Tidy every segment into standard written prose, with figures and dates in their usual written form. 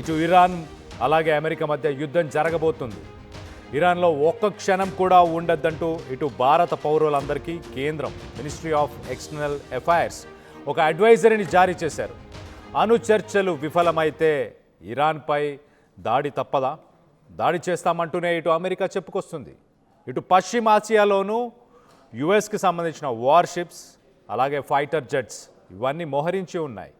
ఇటు ఇరాన్ అలాగే అమెరికా మధ్య యుద్ధం జరగబోతుంది. ఇరాన్లో ఒక్క క్షణం కూడా ఉండొద్దంటూ ఇటు భారత పౌరులందరికీ కేంద్రం మినిస్ట్రీ ఆఫ్ ఎక్స్టర్నల్ అఫైర్స్ ఒక అడ్వైజరీని జారీ చేశారు. అణు చర్చలు విఫలమైతే ఇరాన్పై దాడి తప్పదా? దాడి చేస్తామంటూనే ఇటు అమెరికా చెప్పుకొస్తుంది. ఇటు పశ్చిమాసియాలోనూ యుఎస్కి సంబంధించిన వార్షిప్స్ అలాగే ఫైటర్ జెట్స్ ఇవన్నీ మోహరించి ఉన్నాయి.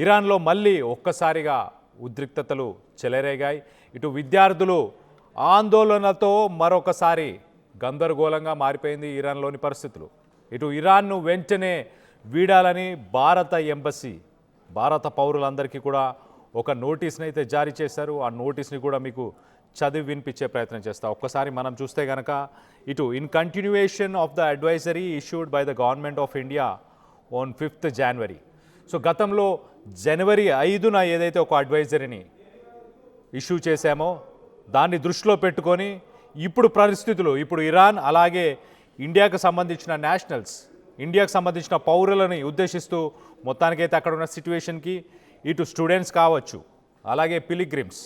ఇరాన్లో మళ్ళీ ఒక్కసారిగా ఉద్రిక్తతలు చెలరేగాయి. ఇటు విద్యార్థులు ఆందోళనతో మరొకసారి గందరగోళంగా మారిపోయింది ఇరాన్లోని పరిస్థితులు. ఇటు ఇరాన్ను వెంటనే వీడాలని భారత ఎంబసీ భారత పౌరులందరికీ కూడా ఒక నోటీస్ని అయితే జారీ చేశారు. ఆ నోటీస్ని కూడా మీకు చదివి వినిపించే ప్రయత్నం చేస్తా. ఒక్కసారి మనం చూస్తే కనుక ఇటు in continuation of the advisory issued by the government of India on 5th January. So గతంలో జనవరి 5న ఏదైతే ఒక అడ్వైజరీని ఇష్యూ చేశామో దాన్ని దృష్టిలో పెట్టుకొని ఇప్పుడు పరిస్థితులు ఇప్పుడు ఇరాన్ అలాగే ఇండియాకు సంబంధించిన నేషనల్స్ ఇండియాకు సంబంధించిన పౌరులని ఉద్దేశిస్తూ మొత్తానికైతే అక్కడ ఉన్న సిచ్యువేషన్కి ఇటు స్టూడెంట్స్ కావచ్చు, అలాగే పిలిగ్రిమ్స్,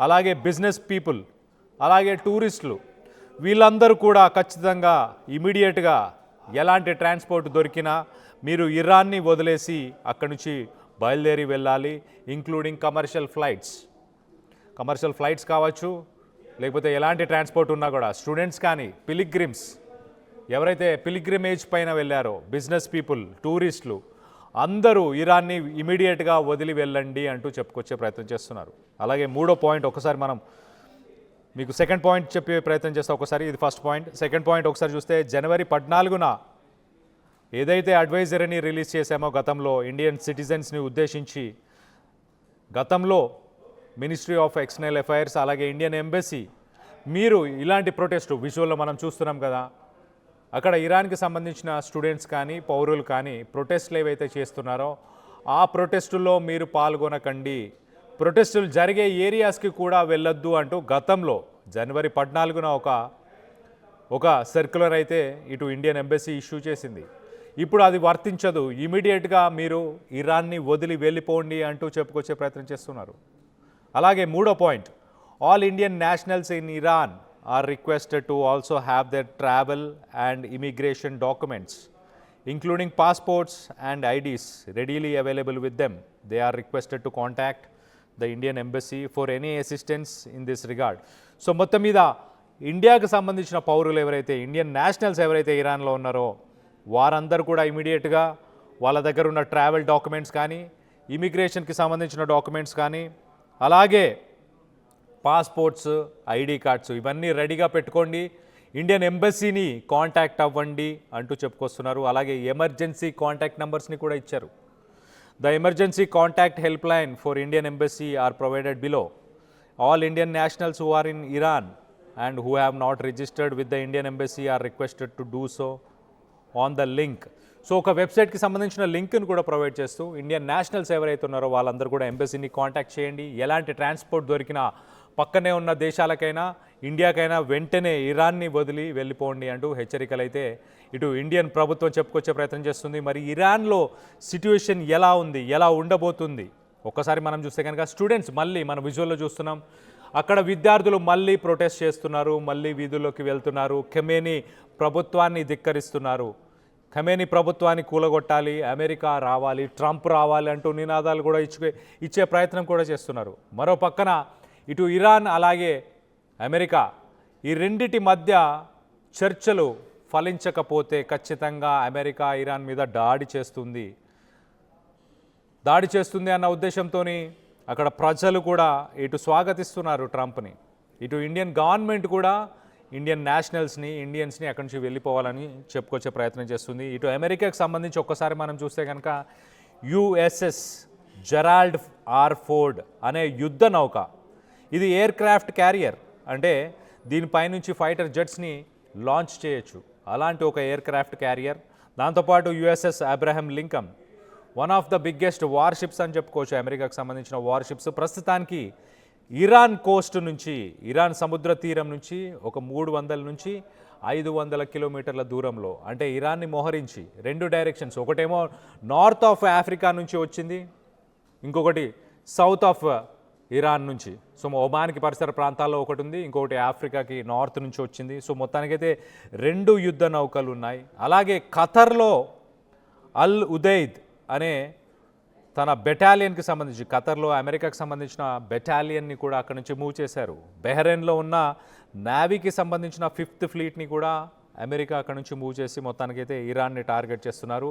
అలాగే బిజినెస్ పీపుల్, అలాగే టూరిస్టులు వీళ్ళందరూ కూడా ఖచ్చితంగా ఇమీడియట్గా ఎలాంటి ట్రాన్స్పోర్ట్ దొరికినా మీరు ఇరాన్ని వదిలేసి అక్కడి నుంచి బయలుదేరి వెళ్ళాలి. ఇంక్లూడింగ్ కమర్షియల్ ఫ్లైట్స్ కావచ్చు, లేకపోతే ఎలాంటి ట్రాన్స్పోర్ట్ ఉన్నా కూడా స్టూడెంట్స్ కానీ పిలిగ్రిమ్స్ ఎవరైతే పిలిగ్రిమేజ్ పైన వెళ్ళారో బిజినెస్ పీపుల్, టూరిస్టులు అందరూ ఇరాన్ని ఇమీడియట్గా వదిలి వెళ్ళండి అంటూ చెప్పుకొచ్చే ప్రయత్నం చేస్తున్నారు. అలాగే మూడో పాయింట్ ఒకసారి మనం మీకు సెకండ్ పాయింట్ చెప్పే ప్రయత్నం చేస్తాం. ఒకసారి ఇది ఫస్ట్ పాయింట్. సెకండ్ పాయింట్ ఒకసారి చూస్తే జనవరి 14న ఏదైతే అడ్వైజరీని రిలీజ్ చేశామో గతంలో ఇండియన్ సిటిజన్స్ని ఉద్దేశించి గతంలో మినిస్ట్రీ ఆఫ్ ఎక్స్టర్నల్ అఫైర్స్ అలాగే ఇండియన్ ఎంబసీ మీరు ఇలాంటి ప్రొటెస్ట్ విజువల్లో మనం చూస్తున్నాం కదా, అక్కడ ఇరాన్కి సంబంధించిన స్టూడెంట్స్ కానీ పౌరులు కానీ ప్రొటెస్ట్లు ఏవైతే చేస్తున్నారో ఆ ప్రొటెస్టుల్లో మీరు పాల్గొనకండి, ప్రొటెస్టులు జరిగే ఏరియాస్కి కూడా వెళ్ళొద్దు అంటూ గతంలో జనవరి 14న ఒక సర్క్యులర్ అయితే ఇటు ఇండియన్ ఎంబసీ ఇష్యూ చేసింది. ఇప్పుడు అది వర్తించదు, ఇమీడియట్గా మీరు ఇరాన్ని వదిలి వెళ్ళిపోండి అంటూ చెప్పుకొచ్చే ప్రయత్నం చేస్తున్నారు. అలాగే మూడో point, all Indian nationals in Iran are requested to also have their travel and immigration documents including passports and IDs readily available with them. They are requested to contact the Indian embassy for any assistance in this regard. So మొత్తం మీద ఇండియాకు సంబంధించిన పౌరులు ఎవరైతే Indian nationals ఎవరైతే ఇరాన్లో ఉన్నారో వారందరూ కూడా ఇమీడియట్గా వాళ్ళ దగ్గర ఉన్న ట్రావెల్ డాక్యుమెంట్స్ కానీ ఇమిగ్రేషన్కి సంబంధించిన డాక్యుమెంట్స్ కానీ అలాగే పాస్పోర్ట్స్, ఐడి కార్డ్స్ ఇవన్నీ రెడీగా పెట్టుకోండి, ఇండియన్ ఎంబసీని కాంటాక్ట్ అవ్వండి అంటూ చెప్పుకొస్తున్నారు. అలాగే ఎమర్జెన్సీ కాంటాక్ట్ నెంబర్స్ని కూడా ఇచ్చారు. The emergency contact help line for Indian embassy are provided below. All Indian nationals who are in Iran and who have not registered with the Indian embassy are requested to do so on the link. So ఒక వెబ్సైట్కి సంబంధించిన లింక్ను కూడా provide చేస్తూ Indian nationals ఎవరైతే ఉన్నారో వాళ్ళందరూ కూడా ఎంబసీని కాంటాక్ట్ చేయండి. ఎలాంటి ట్రాన్స్పోర్ట్ దొరికినా పక్కనే ఉన్న దేశాలకైనా ఇండియాకైనా వెంటనే ఇరాన్ని వదిలి వెళ్ళిపోండి అంటూ హెచ్చరికలు అయితే ఇటు ఇండియన్ ప్రభుత్వం చెప్పుకొచ్చే ప్రయత్నం చేస్తుంది. మరి ఇరాన్లో సిట్యుయేషన్ ఎలా ఉంది, ఎలా ఉండబోతుంది ఒక్కసారి మనం చూస్తే కనుక స్టూడెంట్స్ మళ్ళీ మన విజువల్లో చూస్తున్నాం, అక్కడ విద్యార్థులు మళ్ళీ ప్రొటెస్ట్ చేస్తున్నారు, మళ్ళీ వీధుల్లోకి వెళ్తున్నారు, ఖమేనీ ప్రభుత్వాన్ని ధిక్కరిస్తున్నారు, ఖమేనీ ప్రభుత్వాన్ని కూలగొట్టాలి, అమెరికా రావాలి, ట్రంప్ రావాలి అంటూ నినాదాలు కూడా ఇచ్చే ప్రయత్నం కూడా చేస్తున్నారు. మరో పక్కన ఇటు ఇరాన్ అలాగే అమెరికా ఈ రెండిటి మధ్య చర్చలు ఫలించకపోతే ఖచ్చితంగా అమెరికా ఇరాన్ మీద దాడి చేస్తుంది అన్న ఉద్దేశంతో అక్కడ ప్రజలు కూడా ఇటు స్వాగతిస్తున్నారు ట్రంప్ని. ఇటు ఇండియన్ గవర్నమెంట్ కూడా ఇండియన్ నేషనల్స్ని ఇండియన్స్ని అక్కడి నుంచి వెళ్ళిపోవాలని చెప్పుకొచ్చే ప్రయత్నం చేస్తుంది. ఇటు అమెరికాకి సంబంధించి ఒక్కసారి మనం చూస్తే కనుక USS జెరాల్డ్ ఆర్ ఫోర్డ్ అనే యుద్ధ నౌక, ఇది ఎయిర్ క్రాఫ్ట్ క్యారియర్, అంటే దీనిపైనుంచి ఫైటర్ జెట్స్ని లాంచ్ చేయొచ్చు, అలాంటి ఒక ఎయిర్ క్రాఫ్ట్ క్యారియర్. దాంతోపాటు USS Abraham Lincoln one of the biggest warships అని చెప్పుకోవచ్చు, అమెరికాకు సంబంధించిన వార్షిప్స్. ప్రస్తుతానికి ఇరాన్ కోస్ట్ నుంచి ఇరాన్ సముద్ర తీరం నుంచి ఒక 300 నుంచి 500 కిలోమీటర్ల దూరంలో, అంటే ఇరాన్ని మోహరించి రెండు డైరెక్షన్స్, ఒకటేమో నార్త్ ఆఫ్ ఆఫ్రికా నుంచి వచ్చింది, ఇంకొకటి సౌత్ ఆఫ్ ఇరాన్ నుంచి. సో ఒమాన్కి పరిసర ప్రాంతాల్లో ఒకటి ఉంది, ఇంకొకటి ఆఫ్రికాకి నార్త్ నుంచి వచ్చింది. సో మొత్తానికైతే 2 యుద్ధ నౌకలు ఉన్నాయి. అలాగే ఖతర్లో అల్ ఉదైద్ అనే తన బెటాలియన్కి సంబంధించి, ఖతర్లో అమెరికాకి సంబంధించిన బెటాలియన్ని కూడా అక్కడి నుంచి మూవ్ చేశారు. బెహ్రెయిన్లో ఉన్న నేవీకి సంబంధించిన 5th ఫ్లీట్ని కూడా అమెరికా అక్కడి నుంచి మూవ్ చేసి మొత్తానికైతే ఇరాన్ని టార్గెట్ చేస్తున్నారు.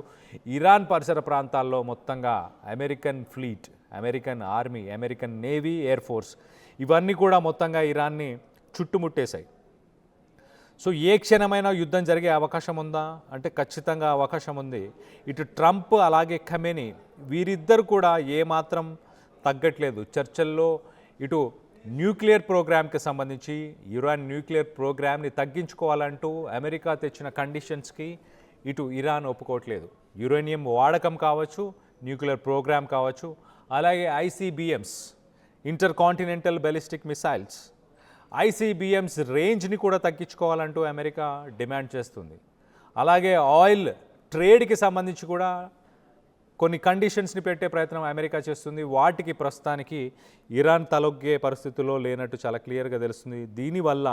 ఇరాన్ పరిసర ప్రాంతాల్లో మొత్తంగా American fleet, American army, American navy, air force ఇవన్నీ కూడా మొత్తంగా ఇరాన్ని చుట్టుముట్టేశాయి. సో ఏ క్షణమైనా యుద్ధం జరిగే అవకాశం ఉందా అంటే ఖచ్చితంగా అవకాశం ఉంది. ఇటు ట్రంప్ అలాగే ఖమేనీ వీరిద్దరు కూడా ఏమాత్రం తగ్గట్లేదు చర్చల్లో. ఇటు న్యూక్లియర్ ప్రోగ్రామ్కి సంబంధించి ఇరాన్ న్యూక్లియర్ ప్రోగ్రామ్ని తగ్గించుకోవాలంటూ అమెరికా తెచ్చిన కండిషన్స్కి ఇటు ఇరాన్ ఒప్పుకోవట్లేదు. యురేనియం వాడకం కావచ్చు, న్యూక్లియర్ ప్రోగ్రామ్ కావచ్చు, అలాగే ఐసీబీఎమ్స్, ఇంటర్ కాంటినెంటల్ బెలిస్టిక్ మిసైల్స్, ఐసీబీఎమ్స్ రేంజ్ని కూడా తగ్గించుకోవాలంటూ అమెరికా డిమాండ్ చేస్తుంది. అలాగే ఆయిల్ ట్రేడ్కి సంబంధించి కూడా కొన్ని కండిషన్స్ని పెట్టే ప్రయత్నం అమెరికా చేస్తుంది. వాటికి ప్రస్తుతానికి ఇరాన్ తలొగ్గే పరిస్థితుల్లో లేనట్టు చాలా క్లియర్గా తెలుస్తుంది. దీనివల్ల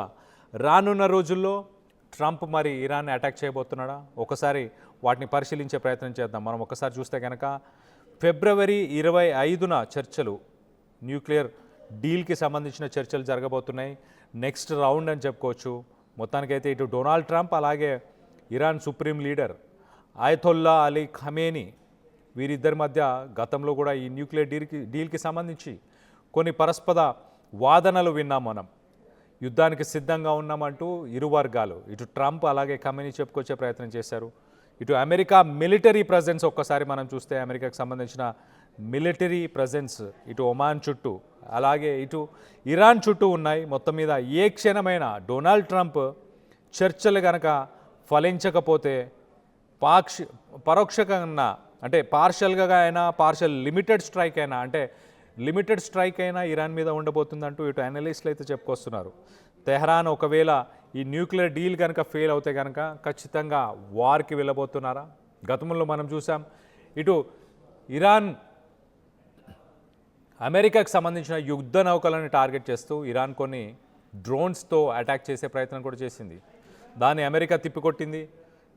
రానున్న రోజుల్లో ట్రంప్ మరి ఇరాన్ని అటాక్ చేయబోతున్నాడా? ఒకసారి వాటిని పరిశీలించే ప్రయత్నం చేద్దాం. మనం ఒకసారి చూస్తే కనుక ఫిబ్రవరి 25న చర్చలు, న్యూక్లియర్ డీల్కి సంబంధించిన చర్చలు జరగబోతున్నాయి. నెక్స్ట్ రౌండ్ అని చెప్పుకోవచ్చు. మొత్తానికైతే ఇటు డొనాల్డ్ ట్రంప్ అలాగే Iran supreme leader Ayatollah Ali Khamenei వీరిద్దరి మధ్య గతంలో కూడా ఈ న్యూక్లియర్ డీల్కి సంబంధించి కొన్ని పరస్పర వాదనలు విన్నాం. మనం యుద్ధానికి సిద్ధంగా ఉన్నామంటూ ఇరు వర్గాలు, ఇటు ట్రంప్ అలాగే ఖమేనీ చెప్పుకొచ్చే ప్రయత్నం చేశారు. ఇటు అమెరికా మిలిటరీ ప్రజెన్స్ ఒక్కసారి మనం చూస్తే అమెరికాకు సంబంధించిన మిలిటరీ ప్రజెన్స్ ఇటు ఒమాన్ చుట్టూ అలాగే ఇటు ఇరాన్ చుట్టూ ఉన్నాయి. మొత్తం మీద ఏ క్షణమైనా డొనాల్డ్ ట్రంప్ చర్చలు కనుక ఫలించకపోతే పరోక్షంగా అంటే పార్షల్గా అయినా, పార్షల్ లిమిటెడ్ స్ట్రైక్ అయినా, అంటే లిమిటెడ్ స్ట్రైక్ అయినా ఇరాన్ మీద ఉండబోతుందంటూ ఇటు అనలిస్టులు అయితే చెప్పుకొస్తున్నారు. తెహ్రాన్ ఒకవేళ ఈ న్యూక్లియర్ డీల్ కనుక ఫెయిల్ అవుతే కనుక ఖచ్చితంగా వార్కి వెళ్ళబోతున్నారా? గతంలో మనం చూసాం ఇటు ఇరాన్ అమెరికాకు సంబంధించిన యుద్ధ నౌకలను టార్గెట్ చేస్తూ ఇరాన్ కొన్ని డ్రోన్స్తో అటాక్ చేసే ప్రయత్నం కూడా చేసింది. దాన్ని అమెరికా తిప్పికొట్టింది.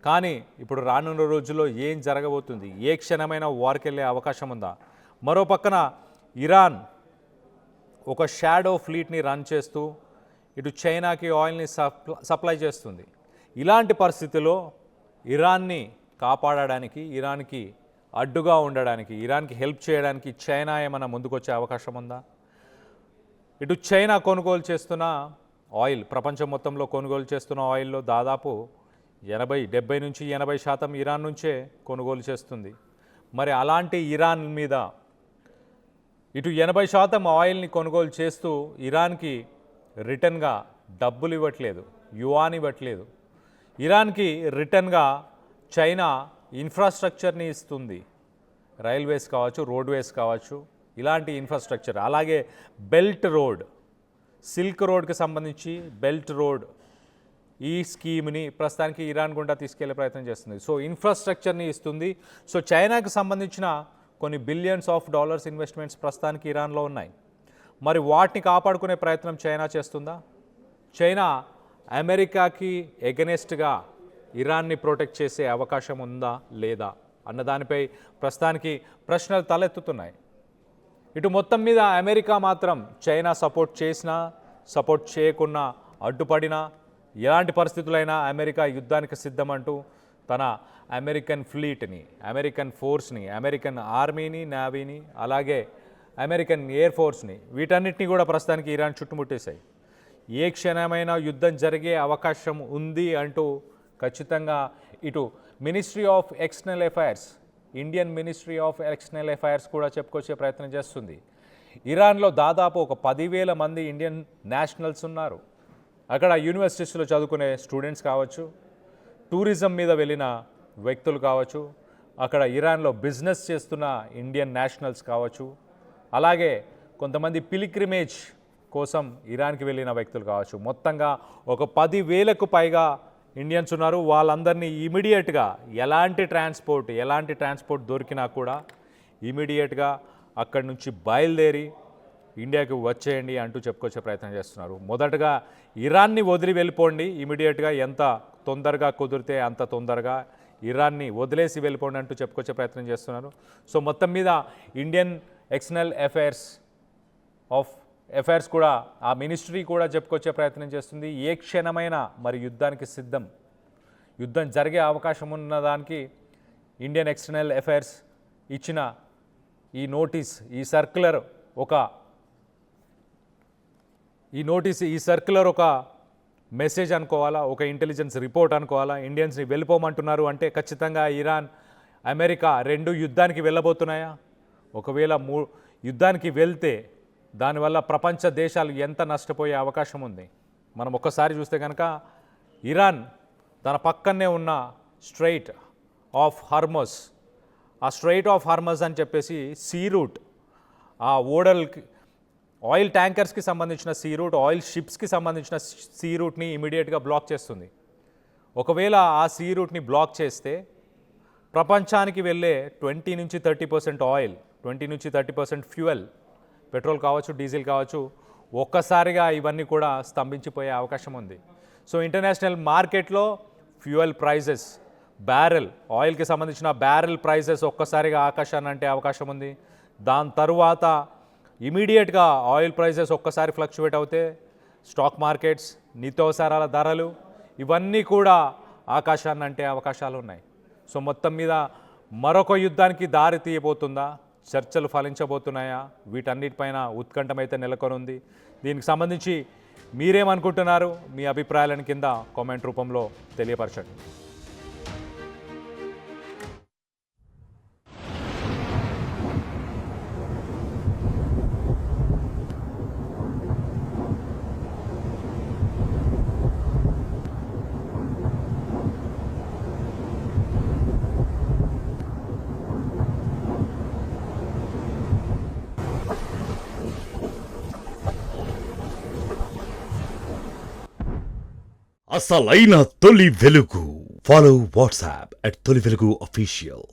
కానీ ఇప్పుడు రానున్న రోజుల్లో ఏం జరగబోతుంది? ఏ క్షణమైనా వార్కి వెళ్ళే అవకాశం ఉందా? మరో పక్కన ఇరాన్ ఒక షాడో ఫ్లీట్ని రన్ చేస్తూ ఇటు చైనాకి ఆయిల్ని సప్లై చేస్తుంది. ఇలాంటి పరిస్థితిలో ఇరాన్ని కాపాడడానికి, ఇరాన్కి అడ్డుగా ఉండడానికి, ఇరాన్కి హెల్ప్ చేయడానికి చైనా ఏమైనా ముందుకొచ్చే అవకాశం ఉందా? ఇటు చైనా కొనుగోలు చేస్తున్న ఆయిల్, ప్రపంచం మొత్తంలో కొనుగోలు చేస్తున్న ఆయిల్లో దాదాపు 70 నుంచి 80% ఇరాన్ నుంచే కొనుగోలు చేస్తుంది. మరి అలాంటి ఇరాన్ మీద ఇటు 80% ఆయిల్ని కొనుగోలు చేస్తూ ఇరాన్కి రిటర్న్గా డబ్బులు ఇవ్వట్లేదు, యువాన్ ఇవ్వట్లేదు. ఇరాన్కి రిటర్న్గా చైనా ఇన్ఫ్రాస్ట్రక్చర్ని ఇస్తుంది. రైల్వేస్ కావచ్చు, రోడ్వేస్ కావచ్చు, ఇలాంటి ఇన్ఫ్రాస్ట్రక్చర్. అలాగే బెల్ట్ రోడ్, సిల్క్ రోడ్కి సంబంధించి బెల్ట్ రోడ్ ఈ స్కీమ్ని ప్రస్తుతానికి ఇరాన్ గుండా తీసుకెళ్లే ప్రయత్నం చేస్తుంది. సో ఇన్ఫ్రాస్ట్రక్చర్ని ఇస్తుంది. సో చైనాకు సంబంధించిన కొన్ని బిలియన్స్ ఆఫ్ డాలర్స్ ఇన్వెస్ట్మెంట్స్ ప్రస్తుతానికి ఇరాన్లో ఉన్నాయి. మరి వాటిని కాపాడుకునే ప్రయత్నం చైనా చేస్తుందా? చైనా అమెరికాకి ఎగనెస్ట్గా ఇరాన్ని ప్రొటెక్ట్ చేసే అవకాశం ఉందా లేదా అన్న దానిపై ప్రస్తుతానికి ప్రశ్నలు తలెత్తుతున్నాయి. ఇటు మొత్తం మీద అమెరికా మాత్రం చైనా సపోర్ట్ చేసినా, సపోర్ట్ చేయకున్నా, అడ్డుపడినా, ఎలాంటి పరిస్థితులైనా అమెరికా యుద్ధానికి సిద్ధమంటూ తన అమెరికన్ ఫ్లీట్ని, అమెరికన్ ఫోర్స్ని, అమెరికన్ ఆర్మీని, నేవీని, అలాగే అమెరికన్ ఎయిర్ ఫోర్స్ని వీటన్నిటిని కూడా ప్రస్తుతానికి ఇరాన్ చుట్టుముట్టేశాయి. ఏ క్షణమైనా యుద్ధం జరిగే అవకాశం ఉంది అంటూ ఖచ్చితంగా ఇటు ministry of external affairs, Indian ministry of external affairs కూడా చెప్పుకొచ్చే ప్రయత్నం చేస్తుంది. ఇరాన్లో దాదాపు ఒక 10,000 మంది ఇండియన్ నేషనల్స్ ఉన్నారు. అక్కడ యూనివర్సిటీస్లో చదువుకునే స్టూడెంట్స్ కావచ్చు, టూరిజం మీద వెళ్ళిన వ్యక్తులు కావచ్చు, అక్కడ ఇరాన్లో బిజినెస్ చేస్తున్న ఇండియన్ నేషనల్స్ కావచ్చు, అలాగే కొంతమంది పిలిగ్రిమేజ్ కోసం ఇరాన్కి వెళ్ళిన వ్యక్తులు కావచ్చు. మొత్తంగా ఒక 10,000కు పైగా ఇండియన్స్ ఉన్నారు. వాళ్ళందరినీ ఇమీడియట్గా ఎలాంటి ట్రాన్స్పోర్ట్ దొరికినా కూడా ఇమీడియట్గా అక్కడి నుంచి బయలుదేరి ఇండియాకి వచ్చేయండి అంటూ చెప్పుకొచ్చే ప్రయత్నం చేస్తున్నారు. మొదటగా ఇరాన్ని వదిలి వెళ్ళిపోండి ఇమీడియట్గా, ఎంత తొందరగా కుదిరితే అంత తొందరగా ఇరాన్ని వదిలేసి వెళ్ళిపోండి అంటూ చెప్పుకొచ్చే ప్రయత్నం చేస్తున్నారు. సో మొత్తం మీద ఇండియన్ ఎక్స్టర్నల్ అఫైర్స్ కూడా, ఆ మినిస్ట్రీ కూడా చెప్పుకొచ్చే ప్రయత్నం చేస్తుంది. ఏ క్షణమైనా మరి యుద్ధానికి సిద్ధం, యుద్ధం జరిగే అవకాశం ఉన్నదానికి ఇండియన్ ఎక్స్టర్నల్ అఫైర్స్ ఇచ్చిన ఈ నోటీస్, ఈ సర్క్యులర్ ఒక మెసేజ్ అనుకోవాలా, ఒక ఇంటెలిజెన్స్ రిపోర్ట్ అనుకోవాలా. ఇండియన్స్ని వెళ్ళిపోమంటున్నారు అంటే ఖచ్చితంగా ఇరాన్, అమెరికా రెండు యుద్ధానికి వెళ్ళబోతున్నాయా? ఒకవేళ యుద్ధానికి వెళ్తే దానివల్ల ప్రపంచ దేశాలు ఎంత నష్టపోయే అవకాశం ఉంది? మనం ఒక్కసారి చూస్తే కనుక ఇరాన్ తన పక్కనే ఉన్న స్ట్రైట్ ఆఫ్ హార్మజ్, ఆ స్ట్రైట్ ఆఫ్ హార్మజ్ అని చెప్పేసి సీ రూట్, ఆ ఓడల్కి, ఆయిల్ ట్యాంకర్స్కి సంబంధించిన సీ రూట్, ఆయిల్ షిప్స్కి సంబంధించిన సీ రూట్ని ఇమీడియట్గా బ్లాక్ చేస్తుంది. ఒకవేళ ఆ సీ రూట్ని బ్లాక్ చేస్తే ప్రపంచానికి వెళ్ళే 20-30% ఆయిల్, 20-30% ఫ్యూయల్, పెట్రోల్ కావచ్చు, డీజిల్ కావచ్చు, ఒక్కసారిగా ఇవన్నీ కూడా స్తంభించిపోయే అవకాశం ఉంది. సో ఇంటర్నేషనల్ మార్కెట్లో ఫ్యూయల్ ప్రైజెస్, బ్యారెల్, ఆయిల్కి సంబంధించిన బ్యారెల్ ప్రైజెస్ ఒక్కసారిగా ఆకాశాన్ని అంటే అవకాశం ఉంది. దాని తరువాత ఇమీడియట్గా ఆయిల్ ప్రైజెస్ ఒక్కసారి ఫ్లక్చువేట్ అవుతే స్టాక్ మార్కెట్స్, నిత్యావసరాల ధరలు ఇవన్నీ కూడా ఆకాశాన్ని అంటే అవకాశాలు ఉన్నాయి. సో మొత్తం మీద మరొక యుద్ధానికి దారి తీయబోతుందా? చర్చలు ఫలించబోతున్నాయా? వీటన్నిటిపైన ఉత్కంఠమైతే నెలకొని ఉంది. దీనికి సంబంధించి మీరేమనుకుంటున్నారు? మీ అభిప్రాయాలను కింద కామెంట్ రూపంలో తెలియపరచండి. అసలైన తొలి వెలుగు. ఫాలో వాట్సాప్ @తొలి వెలుగు official.